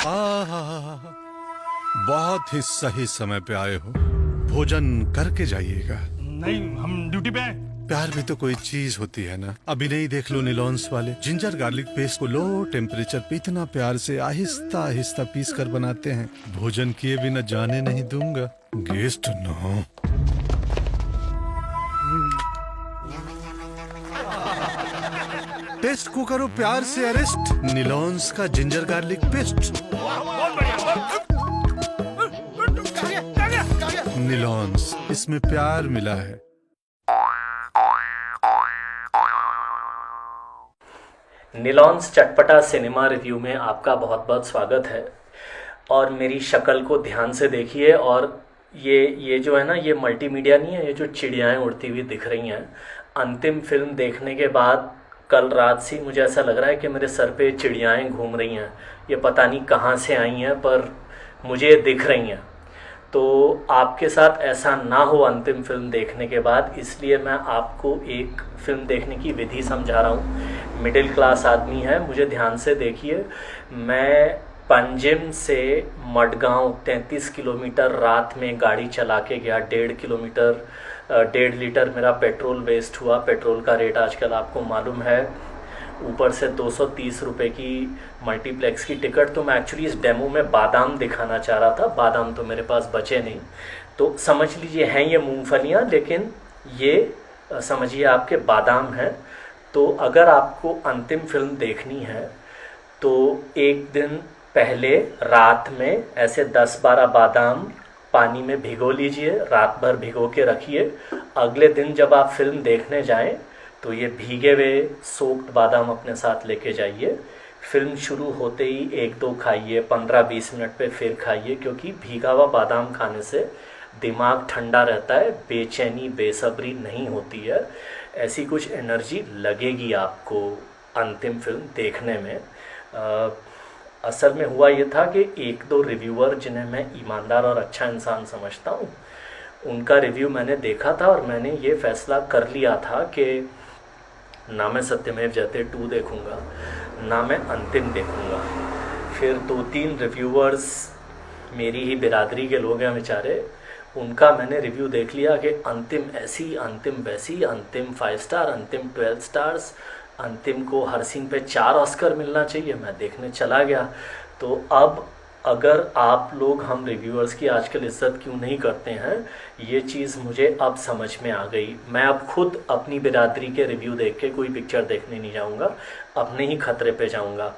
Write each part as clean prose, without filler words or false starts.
आहा, बहुत ही सही समय पे आए हो। भोजन करके जाइएगा। नहीं, हम ड्यूटी पे हैं। प्यार भी तो कोई चीज होती है ना। अभी नहीं देख लो निलॉन्स वाले जिंजर गार्लिक पेस्ट को लो टेम्परेचर पे इतना प्यार से आहिस्ता आहिस्ता पीस कर बनाते हैं। भोजन किए बिना जाने नहीं दूंगा। गेस्ट न हो। टेस्ट को करो प्यार से अरेस्ट। निलॉन्स का जिंजर गार्लिक पेस्ट। निलॉन्स, इसमें प्यार मिला है। निलॉन्स चटपटा सिनेमा रिव्यू में आपका बहुत बहुत स्वागत है। और मेरी शक्ल को ध्यान से देखिए। और ये जो है ना, ये मल्टीमीडिया नहीं है, ये जो चिड़ियाएँ उड़ती हुई दिख रही हैं। अंतिम फिल्म देखने के बाद कल रात से मुझे ऐसा लग रहा है कि मेरे सर पे चिड़ियाएँ घूम रही हैं। ये पता नहीं कहाँ से आई हैं, पर मुझे ये दिख रही हैं। तो आपके साथ ऐसा ना हो अंतिम फिल्म देखने के बाद, इसलिए मैं आपको एक फ़िल्म देखने की विधि समझा रहा हूँ। मिडिल क्लास आदमी है, मुझे ध्यान से देखिए। मैं पंजिम से मडगांव 33 किलोमीटर रात में गाड़ी चला के गया। 1.5 लीटर मेरा पेट्रोल वेस्ट हुआ। पेट्रोल का रेट आजकल आपको मालूम है। ऊपर से 230 रुपये की मल्टीप्लेक्स की टिकट। तो मैं एक्चुअली इस डेमो में बादाम दिखाना चाह रहा था। बादाम तो मेरे पास बचे नहीं, तो समझ लीजिए हैं ये मूंगफलियाँ, लेकिन ये समझिए आपके बादाम हैं। तो अगर आपको अंतिम फिल्म देखनी है तो एक दिन पहले रात में ऐसे 10-12 बादाम पानी में भिगो लीजिए। रात भर भिगो के रखिए। अगले दिन जब आप फिल्म देखने जाएं तो ये भीगे हुए सोक्ड बादाम अपने साथ लेके जाइए। फिल्म शुरू होते ही 1-2 खाइए, 15-20 मिनट पे फिर खाइए, क्योंकि भीगा हुआ बादाम खाने से दिमाग ठंडा रहता है, बेचैनी बेसब्री नहीं होती है। ऐसी कुछ एनर्जी लगेगी आपको अंतिम फिल्म देखने में। असल में हुआ ये था कि 1-2 रिव्यूअर जिन्हें मैं ईमानदार और अच्छा इंसान समझता हूँ, उनका रिव्यू मैंने देखा था और मैंने ये फ़ैसला कर लिया था कि ना मैं सत्यमेव जयते 2 देखूँगा, ना मैं अंतिम देखूँगा। फिर 2-3 रिव्यूअर्स मेरी ही बिरादरी के लोग हैं बेचारे, उनका मैंने रिव्यू देख लिया कि अंतिम ऐसी, अंतिम वैसी, अंतिम 5 स्टार, अंतिम 12 स्टार्स, अंतिम को हर सीन पे 4 ऑस्कर मिलना चाहिए। मैं देखने चला गया। तो अब अगर आप लोग हम रिव्यूअर्स की आजकल इज़्ज़त क्यों नहीं करते हैं, ये चीज़ मुझे अब समझ में आ गई। मैं अब खुद अपनी बिरादरी के रिव्यू देख के कोई पिक्चर देखने नहीं जाऊंगा, अपने ही खतरे पे जाऊंगा।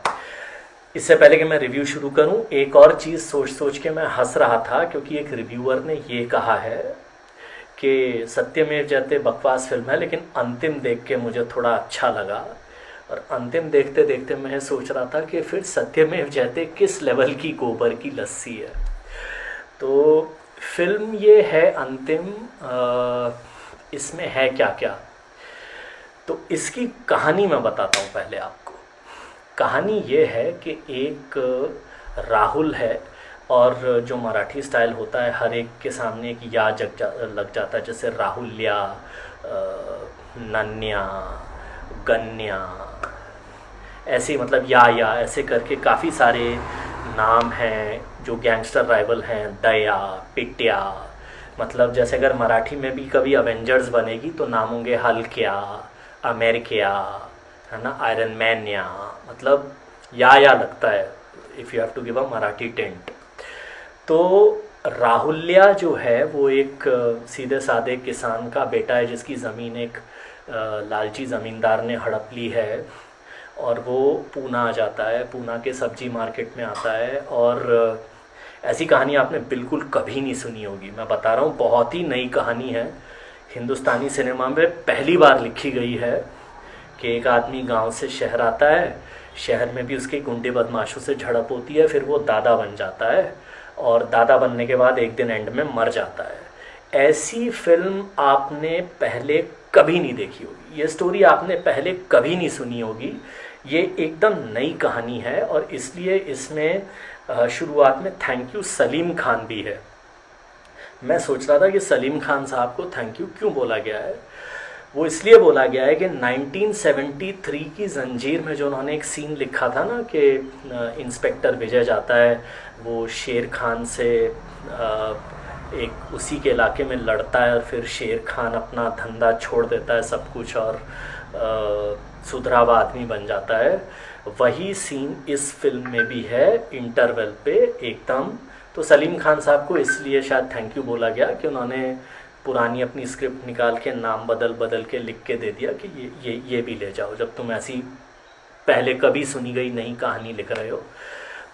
इससे पहले कि मैं रिव्यू शुरू करूं, एक और चीज़ सोच सोच के मैं हंस रहा था, क्योंकि एक रिव्यूअर ने ये कहा है कि सत्यमेव जयते बकवास फिल्म है, लेकिन अंतिम देख के मुझे थोड़ा अच्छा लगा। और अंतिम देखते देखते मैं सोच रहा था कि फिर सत्यमेव जयते किस लेवल की गोबर की लस्सी है। तो फिल्म ये है अंतिम। इसमें है क्या क्या, तो इसकी कहानी मैं बताता हूँ पहले आपको। कहानी ये है कि एक राहुल है, और जो मराठी स्टाइल होता है, हर एक के सामने एक या लग जाता है, जैसे राहुल्या, नन्या, गन्या, ऐसे मतलब या ऐसे करके काफ़ी सारे नाम हैं जो गैंगस्टर राइवल हैं। दया, पिट्या, मतलब जैसे अगर मराठी में भी कभी अवेंजर्स बनेगी तो नाम होंगे हल्क्या, अमेरिकिया, है ना, आयरन मैन्या, मतलब या लगता है if you have to give a Marathi tent. तो राहुल्या जो है वो एक सीधे साधे किसान का बेटा है, जिसकी ज़मीन एक लालची ज़मींदार ने हड़प ली है, और वो पूना आ जाता है। पूना के सब्जी मार्केट में आता है, और ऐसी कहानी आपने बिल्कुल कभी नहीं सुनी होगी। मैं बता रहा हूँ, बहुत ही नई कहानी है। हिंदुस्तानी सिनेमा में पहली बार लिखी गई है कि एक आदमी गांव से शहर आता है, शहर में भी उसके गुंडे बदमाशों से झड़प होती है, फिर वो दादा बन जाता है, और दादा बनने के बाद एक दिन एंड में मर जाता है। ऐसी फिल्म आपने पहले कभी नहीं देखी होगी, ये स्टोरी आपने पहले कभी नहीं सुनी होगी। ये एकदम नई कहानी है, और इसलिए इसमें शुरुआत में थैंक यू सलीम खान भी है। मैं सोच रहा था कि सलीम खान साहब को थैंक यू क्यों बोला गया है। वो इसलिए बोला गया है कि 1973 की जंजीर में जो उन्होंने एक सीन लिखा था ना कि इंस्पेक्टर विजय जाता है, वो शेर खान से एक उसी के इलाके में लड़ता है और फिर शेर खान अपना धंधा छोड़ देता है सब कुछ और सुधरा हुआ आदमी बन जाता है। वही सीन इस फिल्म में भी है इंटरवल पे एकदम। तो सलीम खान साहब को इसलिए शायद थैंक यू बोला गया कि उन्होंने पुरानी अपनी स्क्रिप्ट निकाल के नाम बदल बदल के लिख के दे दिया कि ये भी ले जाओ, जब तुम ऐसी पहले कभी सुनी गई नई कहानी लिख रहे हो।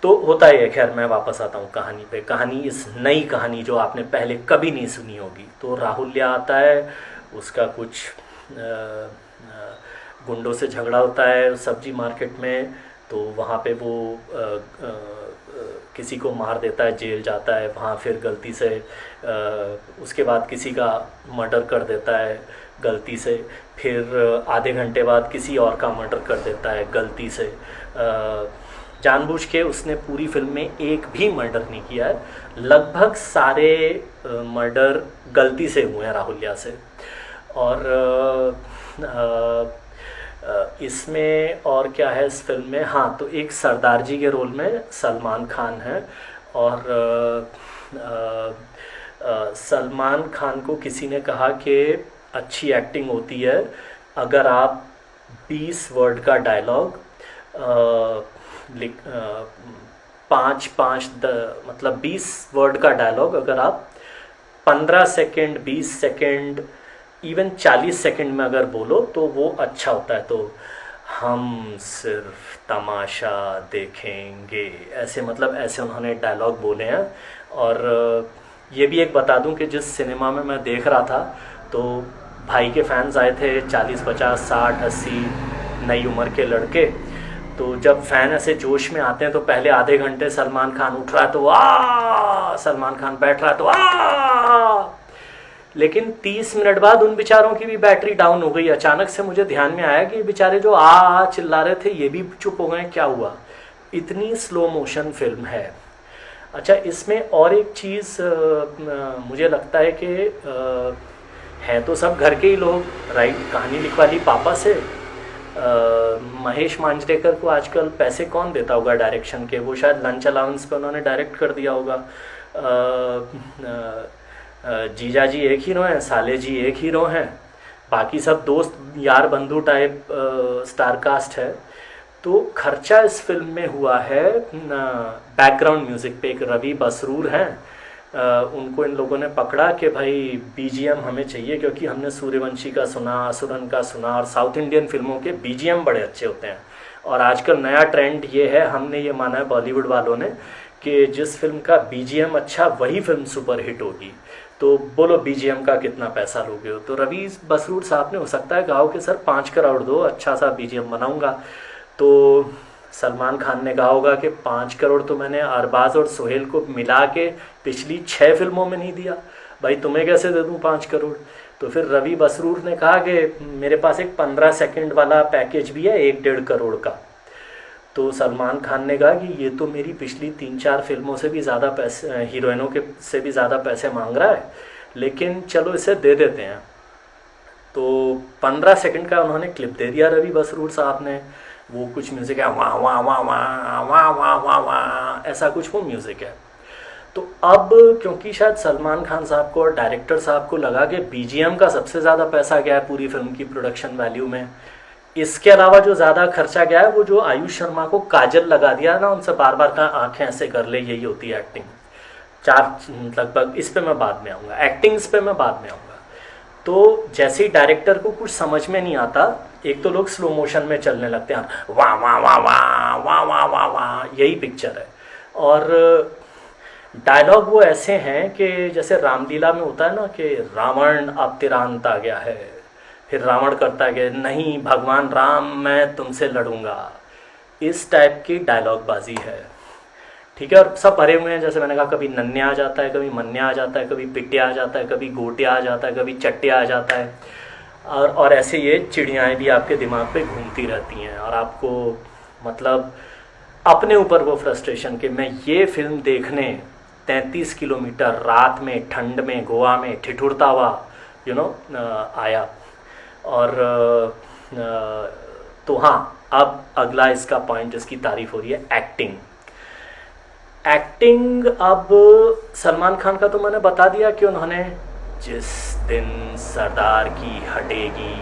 तो होता ही है। खैर मैं वापस आता हूँ कहानी पे। कहानी इस नई कहानी जो आपने पहले कभी नहीं सुनी होगी। तो राहुल्या आता है, उसका कुछ गुंडों से झगड़ा होता है सब्जी मार्केट में, तो वहाँ पे वो किसी को मार देता है, जेल जाता है, वहाँ फिर गलती से उसके बाद किसी का मर्डर कर देता है गलती से, फिर आधे घंटे बाद किसी और का मर्डर कर देता है गलती से। जानबूझ के उसने पूरी फिल्म में एक भी मर्डर नहीं किया है। लगभग सारे मर्डर गलती से हुए हैं राहुल्या से। और इसमें और क्या है इस फिल्म में, हाँ तो एक सरदार जी के रोल में सलमान खान है। और सलमान खान को किसी ने कहा कि अच्छी एक्टिंग होती है अगर आप 20 वर्ड का डायलॉग मतलब 20 वर्ड का डायलॉग अगर आप 15 सेकेंड 20 सेकेंड इवन 40 सेकेंड में अगर बोलो तो वो अच्छा होता है। तो हम सिर्फ तमाशा देखेंगे, ऐसे मतलब ऐसे उन्होंने डायलॉग बोले हैं। और ये भी एक बता दूं कि जिस सिनेमा में मैं देख रहा था तो भाई के फैंस आए थे 40 50 60 80 नई उम्र के लड़के। तो जब फ़ैन ऐसे जोश में आते हैं तो पहले आधे घंटे सलमान खान उठ रहा है तो वाह, सलमान खान बैठ रहा है तो वाह, लेकिन 30 मिनट बाद उन बेचारों की भी बैटरी डाउन हो गई। अचानक से मुझे ध्यान में आया कि बेचारे जो आ चिल्ला रहे थे ये भी चुप हो गए, क्या हुआ। इतनी स्लो मोशन फिल्म है। अच्छा, इसमें और एक चीज़ मुझे लगता है कि हैं तो सब घर के ही लोग, राइट। कहानी लिखवा ली पापा से। महेश मांजरेकर को आजकल पैसे कौन देता होगा डायरेक्शन के, वो शायद लंच अलाउंस पे उन्होंने डायरेक्ट कर दिया होगा। जीजा जी एक हीरो हैं, साले जी एक हीरो हैं, बाकी सब दोस्त यार बंधु टाइप स्टार कास्ट है। तो खर्चा इस फिल्म में हुआ है बैकग्राउंड म्यूज़िक पे। एक रवि बसरूर हैं, उनको इन लोगों ने पकड़ा कि भाई बीजीएम हमें चाहिए, क्योंकि हमने सूर्यवंशी का सुना, असुरन का सुना, और साउथ इंडियन फिल्मों के बीजीएम बड़े अच्छे होते हैं। और आजकल नया ट्रेंड ये है, हमने ये माना है बॉलीवुड वालों ने, कि जिस फिल्म का बीजीएम अच्छा वही फिल्म सुपर हिट होगी। तो बोलो बीजीएम का कितना पैसा लोगे हो। तो रवि बसरूर साहब ने हो सकता है कहा कि सर 5 करोड़ दो, अच्छा सा बीजीएम बनाऊंगा। तो सलमान खान ने कहा होगा कि 5 करोड़ तो मैंने अरबाज और सोहेल को मिला के पिछली 6 फिल्मों में नहीं दिया, भाई तुम्हें कैसे दे दूं 5 करोड़। तो फिर रवि बसरूर ने कहा कि मेरे पास एक 15 सेकंड वाला पैकेज भी है 1-1.5 करोड़ का। तो सलमान खान ने कहा कि ये तो मेरी पिछली 3-4 फिल्मों से भी ज़्यादा पैसे, हीरोइनों के से भी ज़्यादा पैसे मांग रहा है, लेकिन चलो इसे दे देते हैं। तो 15 सेकंड का उन्होंने क्लिप दे दिया रवि बसरूर साहब ने। वो कुछ म्यूज़िक है, वाह वाह वाह वाह वाह वाह वाह वाह, ऐसा कुछ वो म्यूज़िक है। तो अब क्योंकि शायद सलमान खान साहब को और डायरेक्टर साहब को लगा कि बीजीएम का सबसे ज़्यादा पैसा गया है पूरी फिल्म की प्रोडक्शन वैल्यू में, इसके अलावा जो ज़्यादा खर्चा गया है वो जो आयुष शर्मा को काजल लगा दिया ना, उनसे बार बार कहा आँखें ऐसे कर ले, यही होती है एक्टिंग। 4 लगभग, इस पे मैं बाद में आऊँगा, एक्टिंग्स पे मैं बाद में आऊँगा। तो जैसे ही डायरेक्टर को कुछ समझ में नहीं आता, एक तो लोग स्लो मोशन में चलने लगते हैं, वाह वाह वाह वाह वाह वाह वाह वाह, यही पिक्चर है। और डायलॉग वो ऐसे हैं कि जैसे रामलीला में होता है ना कि रावण अब तेरा अंत आ गया है, फिर रावण करता है कि नहीं भगवान राम मैं तुमसे लड़ूंगा, इस टाइप की डायलॉग बाजी है, ठीक है। और सब भरे हुए हैं, जैसे मैंने कहा कभी नन्या आ जाता है, कभी मन्या आ जाता है, कभी पिट्या आ जाता है, कभी गोटिया आ जाता है, कभी चट्टिया आ जाता है। और ऐसे ये चिड़ियाएँ भी आपके दिमाग पे घूमती रहती हैं और आपको मतलब अपने ऊपर वो फ्रस्ट्रेशन कि मैं ये फिल्म देखने 33 किलोमीटर रात में ठंड में गोवा में ठिठुरता हुआ आया। और तो हाँ, अब अगला इसका पॉइंट, इसकी तारीफ हो रही है एक्टिंग। एक्टिंग अब सलमान खान का तो मैंने बता दिया कि उन्होंने जिस दिन सरदार की हटेगी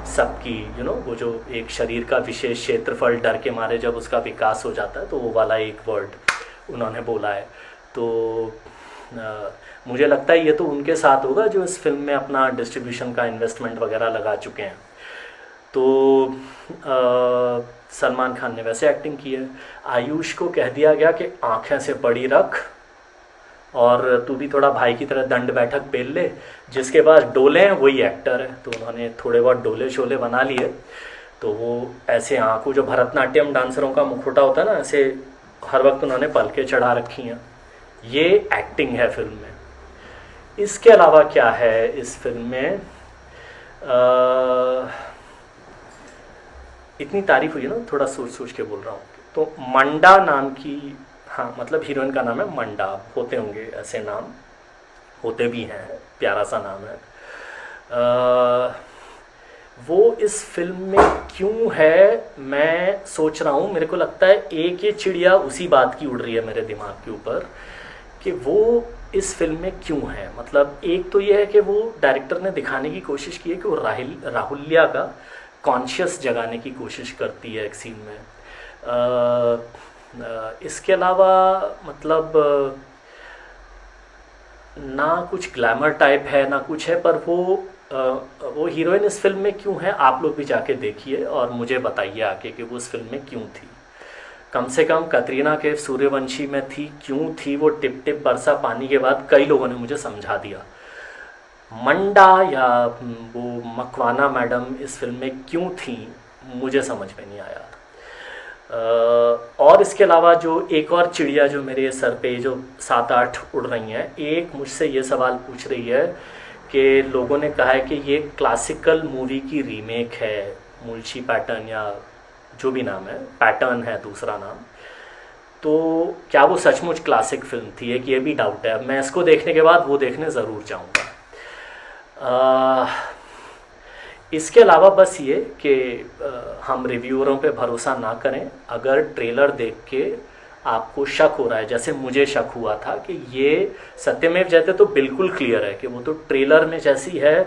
सबकी, वो जो एक शरीर का विशेष क्षेत्रफल डर के मारे जब उसका विकास हो जाता है, तो वो वाला एक वर्ड उन्होंने बोला है। तो मुझे लगता है ये तो उनके साथ होगा जो इस फिल्म में अपना डिस्ट्रीब्यूशन का इन्वेस्टमेंट वगैरह लगा चुके हैं। तो सलमान खान ने वैसे एक्टिंग की है। आयुष को कह दिया गया कि आँखें से बड़ी रख और तू भी थोड़ा भाई की तरह दंड बैठक पेल ले, जिसके पास डोले हैं वही एक्टर है। तो उन्होंने थोड़े बहुत डोले शोले बना लिए, तो वो ऐसे आँखों, जो भरतनाट्यम डांसरों का मुखौटा होता है ना, ऐसे हर वक्त उन्होंने पलके चढ़ा रखी हैं। ये एक्टिंग है फिल्म में। इसके अलावा क्या है इस फिल्म में, इतनी तारीफ हुई है ना, थोड़ा सोच सोच के बोल रहा हूँ। तो मंडा नाम की, हाँ मतलब हीरोइन का नाम है मंडा, होते होंगे ऐसे नाम, होते भी हैं, प्यारा सा नाम है। वो इस फिल्म में क्यों है मैं सोच रहा हूँ। मेरे को लगता है एक ये चिड़िया उसी बात की उड़ रही है मेरे दिमाग के ऊपर कि वो इस फिल्म में क्यों है। मतलब एक तो ये है कि वो डायरेक्टर ने दिखाने की कोशिश की है कि वो राहुल्या का कॉन्शियस जगाने की कोशिश करती है एक सीन में। इसके अलावा मतलब ना कुछ ग्लैमर टाइप है ना कुछ है, पर वो हीरोइन इस फिल्म में क्यों है, आप लोग भी जाके देखिए और मुझे बताइए आके कि वो इस फिल्म में क्यों थी। कम से कम कतरीना कैफ सूर्यवंशी में थी, क्यों थी वो टिप टिप बरसा पानी के बाद, कई लोगों ने मुझे समझा दिया। मंडा या वो मकवाना मैडम इस फिल्म में क्यों थी मुझे समझ में नहीं आया। और इसके अलावा जो एक और चिड़िया जो मेरे सर पे जो 7-8 उड़ रही हैं, एक मुझसे ये सवाल पूछ रही है कि लोगों ने कहा है कि ये क्लासिकल मूवी की रीमेक है, मुंशी पैटर्न या जो भी नाम है, पैटर्न है दूसरा नाम। तो क्या वो सचमुच क्लासिक फिल्म थी, एक ये भी डाउट है। मैं इसको देखने के बाद वो देखने ज़रूर जाऊँगा। इसके अलावा बस ये कि हम रिव्यूअरों पे भरोसा ना करें। अगर ट्रेलर देख के आपको शक हो रहा है, जैसे मुझे शक हुआ था कि ये सत्यमेव जयते, तो बिल्कुल क्लियर है कि वो तो ट्रेलर में जैसी है,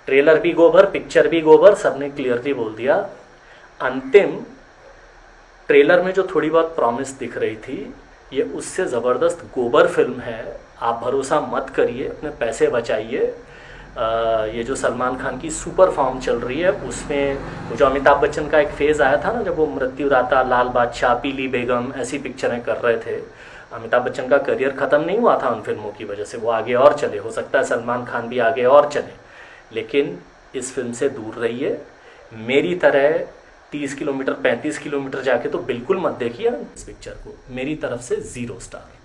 ट्रेलर भी गोबर पिक्चर भी गोबर, सबने क्लियरली बोल दिया। अंतिम ट्रेलर में जो थोड़ी बहुत प्रॉमिस दिख रही थी, ये उससे ज़बरदस्त गोबर फिल्म है। आप भरोसा मत करिए, अपने पैसे बचाइए। ये जो सलमान खान की सुपर फॉर्म चल रही है, उसमें जो अमिताभ बच्चन का एक फेज़ आया था ना, जब वो मृत्युदाता, लाल बादशाह, पीली बेगम ऐसी पिक्चरें कर रहे थे, अमिताभ बच्चन का करियर ख़त्म नहीं हुआ था उन फिल्मों की वजह से, वो आगे और चले। हो सकता है सलमान खान भी आगे और चले, लेकिन इस फिल्म से दूर रहिए। मेरी तरह 30 किलोमीटर 35 किलोमीटर जाके तो बिल्कुल मत देखिए इस पिक्चर को। मेरी तरफ से 0 स्टार।